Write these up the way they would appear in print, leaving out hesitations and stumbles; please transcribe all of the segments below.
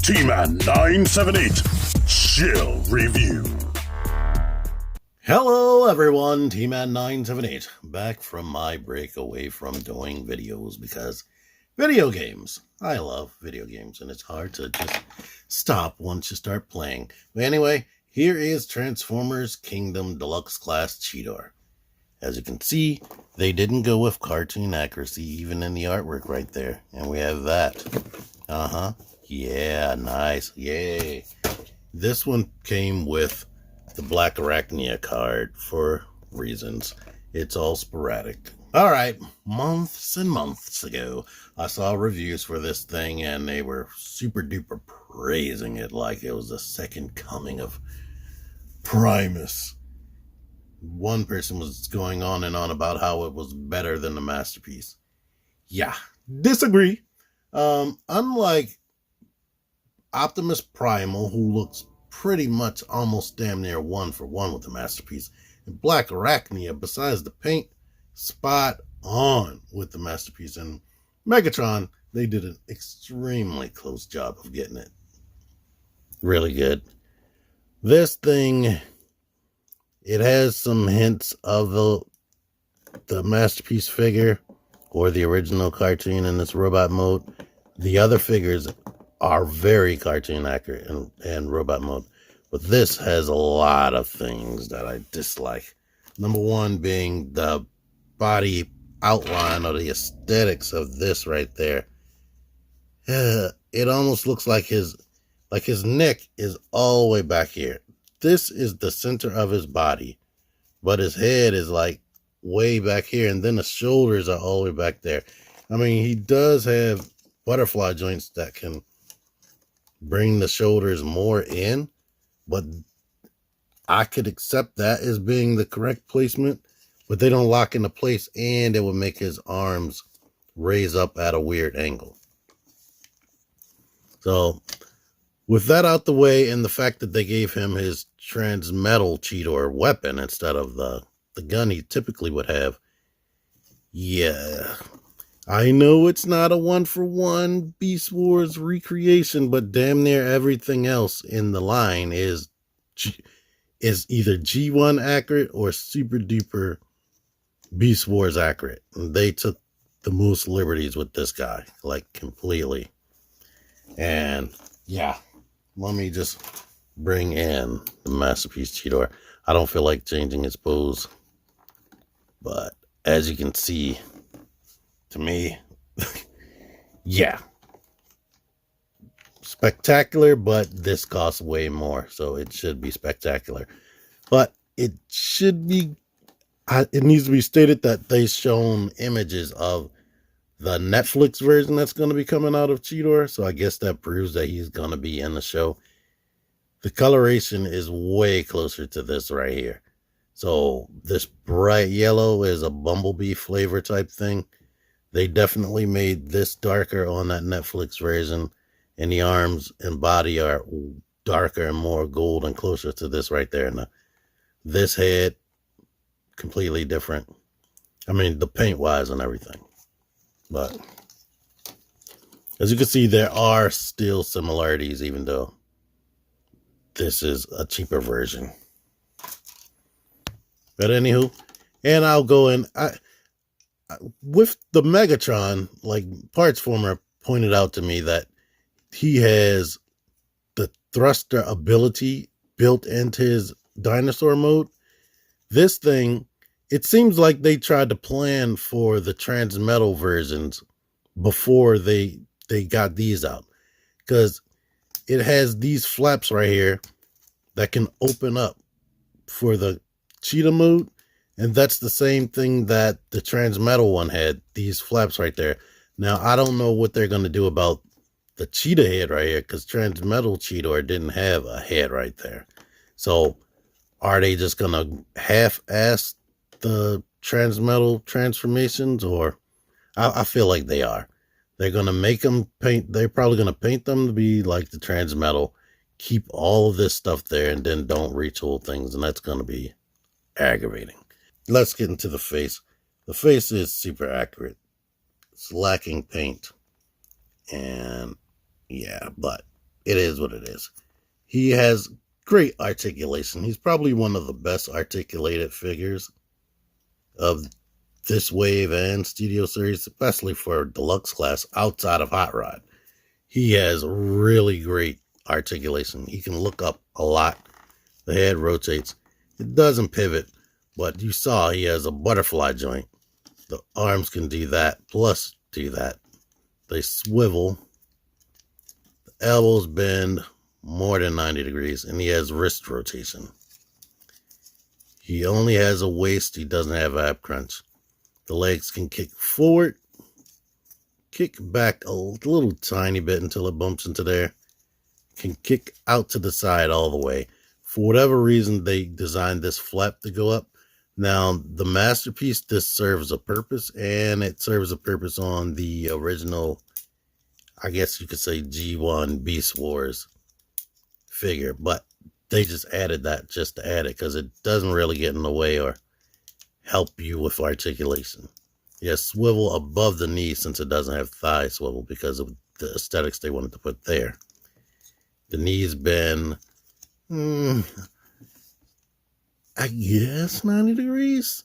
T-Man 978 Chill Review. Hello everyone, T-Man 978, back from my break away from doing videos because video games. I love video games and it's hard to just stop once you start playing. But anyway, here is Transformers Kingdom Deluxe Class Cheetor. As you can see, they didn't go with cartoon accuracy even in the artwork right there. And we have that. Yeah, nice. Yay. This one came with the Black Arachnia card for reasons. It's all sporadic. Alright, months and months ago, I saw reviews for this thing and they were super duper praising it like it was the second coming of Primus. One person was going on and on about how it was better than the Masterpiece. Yeah, disagree. Unlike Optimus Primal, who looks pretty much almost damn near one for one with the Masterpiece, and Black Arachnia, besides the paint, spot on with the Masterpiece. And Megatron, they did an extremely close job of getting it really good. This thing, it has some hints of the Masterpiece figure or the original cartoon in this robot mode. The other figures are very cartoon accurate and robot mode. But this has a lot of things that I dislike. Number one being the body outline or the aesthetics of this right there. It almost looks like his neck is all the way back here. This is the center of his body, but his head is like way back here, and then the shoulders are all the way back there. I mean, he does have butterfly joints that can bring the shoulders more in, but I could accept that as being the correct placement, but they don't lock into place, and it would make his arms raise up at a weird angle. So with that out the way, and the fact that they gave him his Transmetal Cheetor weapon instead of the gun he typically would have, yeah, I know it's not a one-for-one Beast Wars recreation, but damn near everything else in the line is either G1 accurate or super duper Beast Wars accurate. And they took the most liberties with this guy, like completely. And yeah, let me just bring in the Masterpiece Cheetor. I don't feel like changing his pose, but as you can see, to me, yeah, spectacular, but this costs way more, so it should be spectacular. But it should be, it needs to be stated that they've shown images of the Netflix version that's going to be coming out of Cheetor, so I guess that proves that he's going to be in the show. The coloration is way closer to this right here. So this bright yellow is a bumblebee flavor type thing. They definitely made this darker on that Netflix version, and the arms and body are darker and more gold and closer to this right there. And this head, completely different. I mean, the paint wise and everything. But as you can see, there are still similarities, even though this is a cheaper version. But anywho, and I'll go in. With the Megatron, like Parts Former pointed out to me that he has the thruster ability built into his dinosaur mode. This thing, it seems like they tried to plan for the Transmetal versions before they got these out, because it has these flaps right here that can open up for the cheetah mode. And that's the same thing that the Transmetal one had, these flaps right there. Now, I don't know what they're going to do about the cheetah head right here, because Transmetal Cheetor didn't have a head right there. So, are they just going to half-ass the Transmetal transformations? Or, I feel like they are. They're going to make them paint, they're probably going to paint them to be like the Transmetal, keep all of this stuff there, and then don't retool things, and that's going to be aggravating. Let's get into the face. The face is super accurate. It's lacking paint. And yeah, but it is what it is. He has great articulation. He's probably one of the best articulated figures of this wave and Studio Series, especially for Deluxe class outside of Hot Rod. He has really great articulation. He can look up a lot. The head rotates. It doesn't pivot, but you saw he has a butterfly joint. The arms can do that, plus do that. They swivel. The elbows bend more than 90 degrees, and he has wrist rotation. He only has a waist. He doesn't have ab crunch. The legs can kick forward, kick back a little tiny bit until it bumps into there. Can kick out to the side all the way. For whatever reason, they designed this flap to go up. Now, the Masterpiece, this serves a purpose, and it serves a purpose on the original, I guess you could say, G1 Beast Wars figure, but they just added that just to add it because it doesn't really get in the way or help you with articulation. You have swivel above the knee since it doesn't have thigh swivel because of the aesthetics they wanted to put there. The knees bend, I guess 90 degrees.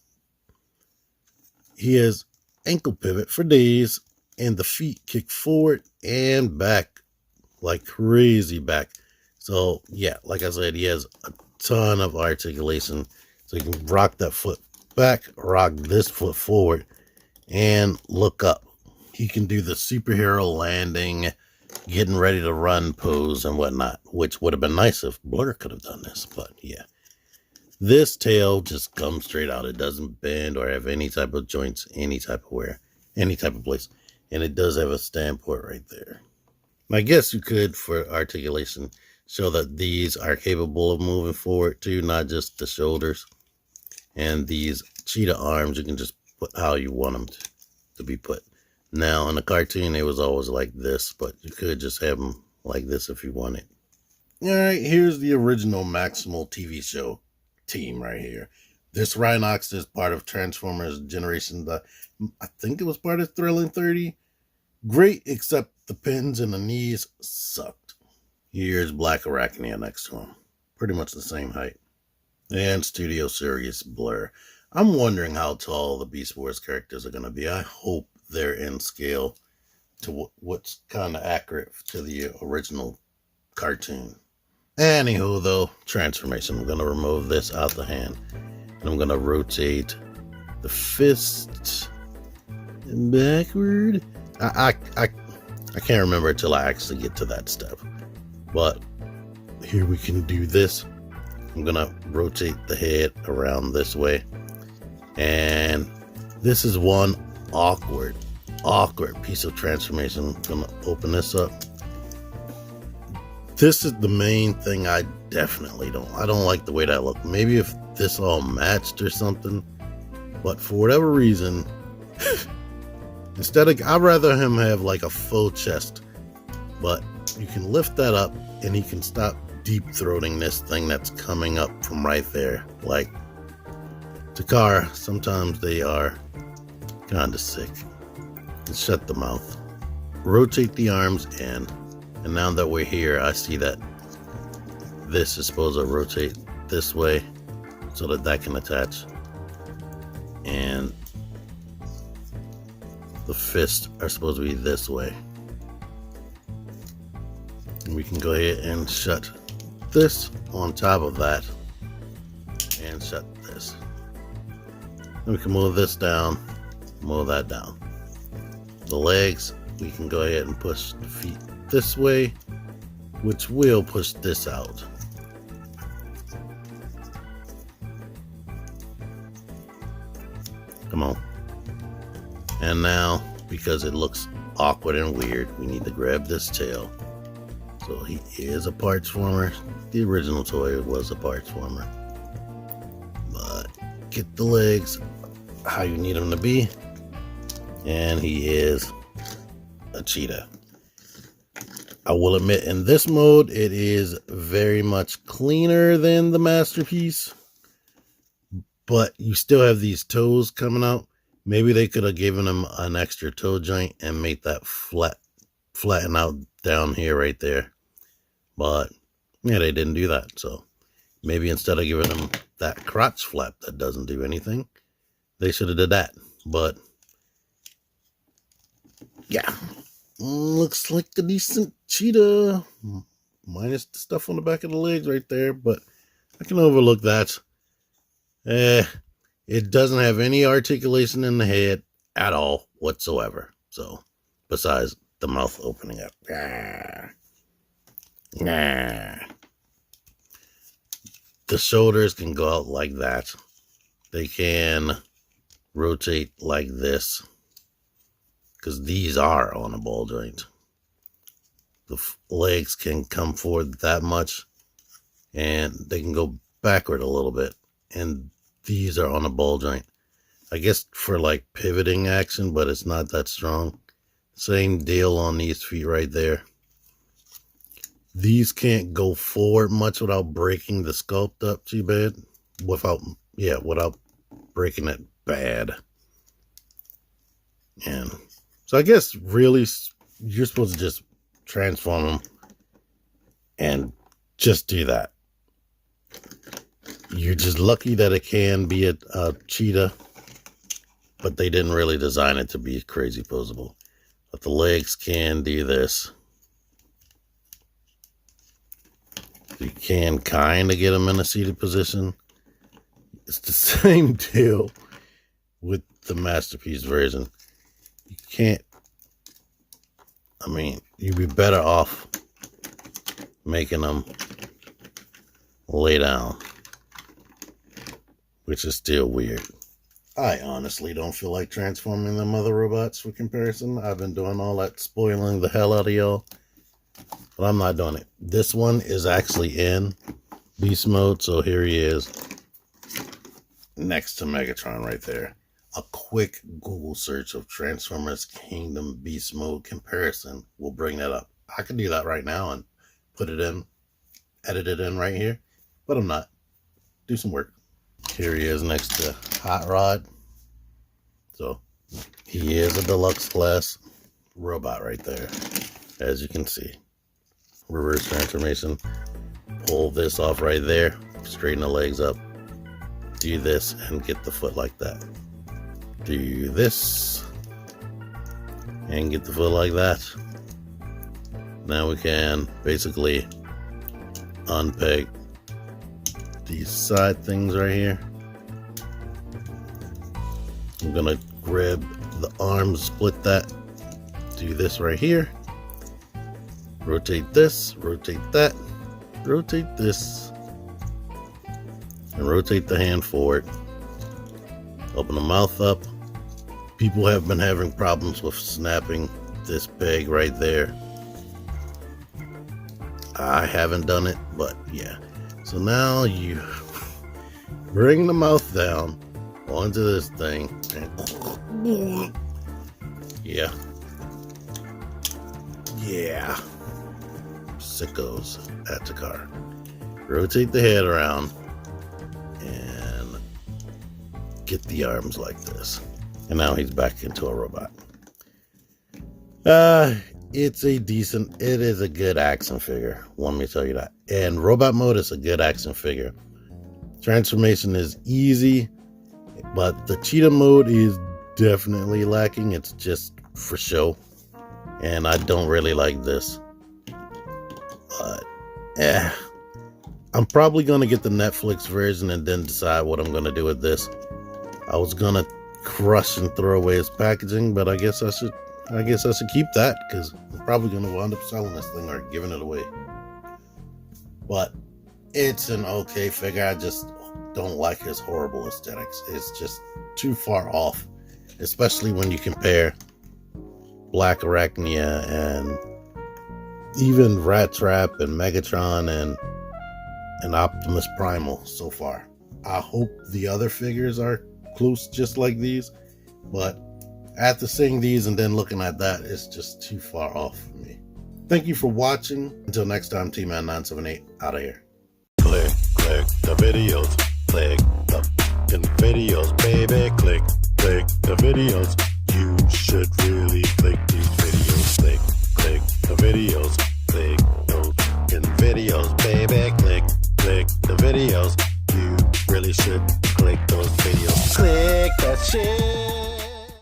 He has ankle pivot for days, and the feet kick forward and back like crazy back. So yeah, like I said, he has a ton of articulation. So you can rock that foot back, rock this foot forward, and look up. He can do the superhero landing, getting ready to run pose and whatnot, which would have been nice if Blur could have done this, but yeah. This tail just comes straight out. It doesn't bend or have any type of joints, any type of wear, any type of place. And it does have a standport right there. I guess you could, for articulation, show that these are capable of moving forward too, not just the shoulders. And these cheetah arms, you can just put how you want them to be put. Now, in the cartoon, it was always like this, but you could just have them like this if you wanted. All right, here's the original Maximal TV show team right here. This Rhinox is part of Transformers Generation, I think it was part of Thrilling 30. Great, except the pins and the knees sucked. Here's Black Arachnia next to him. Pretty much the same height. And Studio Series Blur. I'm wondering how tall the Beast Wars characters are going to be. I hope they're in scale to what's kind of accurate to the original cartoon. Anywho, though, transformation. I'm going to remove this out the hand. And I'm going to rotate the fist backward. I can't remember until I actually get to that step. But here we can do this. I'm going to rotate the head around this way. And this is one awkward piece of transformation. I'm going to open this up. This is the main thing I definitely I don't like the way that looked. Maybe if this all matched or something. But for whatever reason, I'd rather him have like a faux chest. But you can lift that up and he can stop deep throating this thing that's coming up from right there. Like Takara, sometimes they are kind of sick. And shut the mouth. Rotate the arms in. And now that we're here, I see that this is supposed to rotate this way so that can attach. And the fists are supposed to be this way. And we can go ahead and shut this on top of that and shut this. And we can move this down, move that down. The legs, we can go ahead and push the feet this way, which will push this out. Come on. And now, because it looks awkward and weird, we need to grab this tail. So he is a parts former. The original toy was a parts former. But get the legs how you need them to be. And he is a cheetah. I will admit, in this mode, it is very much cleaner than the Masterpiece. But you still have these toes coming out. Maybe they could have given him an extra toe joint and made that flatten out down here right there. But yeah, they didn't do that. So maybe instead of giving them that crotch flap that doesn't do anything, they should have did that. But yeah, looks like a decent cheetah, minus the stuff on the back of the legs right there. But I can overlook that. It doesn't have any articulation in the head at all whatsoever. So besides the mouth opening up. Nah. The shoulders can go out like that. They can rotate like this, because these are on a ball joint. The legs can come forward that much, and they can go backward a little bit, and these are on a ball joint. I guess for like pivoting action, but it's not that strong. Same deal on these feet right there. These can't go forward much without breaking the sculpt up too bad. Without breaking it bad. And so I guess really you're supposed to just transform them and just do that. You're just lucky that it can be a cheetah, but they didn't really design it to be crazy posable. But the legs can do this. You can kind of get them in a seated position. It's the same deal with the Masterpiece version. You can't, I mean, you'd be better off making them lay down, which is still weird. I honestly don't feel like transforming them other robots for comparison. I've been doing all that spoiling the hell out of y'all, but I'm not doing it. This one is actually in beast mode, so here he is next to Megatron right there. A quick Google search of Transformers Kingdom beast mode comparison will bring that up. I could do that right now and put it in, edit it in right here, but I'm not. Do some work. Here he is next to Hot Rod. So he is a deluxe class robot right there, as you can see. Reverse transformation. Pull this off right there. Straighten the legs up. Do this and get the foot like that. Do this and get the foot like that. Now we can basically unpeg these side things right here. I'm gonna grab the arms, split that, do this right here, rotate this, rotate that, rotate this, and rotate the hand forward. Open the mouth up. People have been having problems with snapping this peg right there. I haven't done it, but yeah. So now you bring the mouth down onto this thing and yeah, sickos at the car. Rotate the head around and get the arms like this, and now he's back into a robot. It is a good action figure, let me tell you that. And robot mode is a good action figure. Transformation is easy, but the cheetah mode is definitely lacking. It's just for show, and I don't really like this. But I'm probably gonna get the Netflix version and then decide what I'm gonna do with this. I was gonna crush and throw away his packaging, but I guess I should keep that, because I'm probably gonna wind up selling this thing or giving it away. But it's an okay figure. I just don't like his horrible aesthetics. It's just too far off, especially when you compare Black Arachnia and even Rat Trap and Megatron and Optimus Primal so far. I hope the other figures are close just like these, but after seeing these and then looking at that, it's just too far off for me. Thank you for watching. Until next time, T-Man978 out of here. Click the videos. Click the videos, baby. Click the videos. You should really click these videos. Click the videos. Click those videos. videos, baby. Click the videos. You really should click those videos. Click that shit.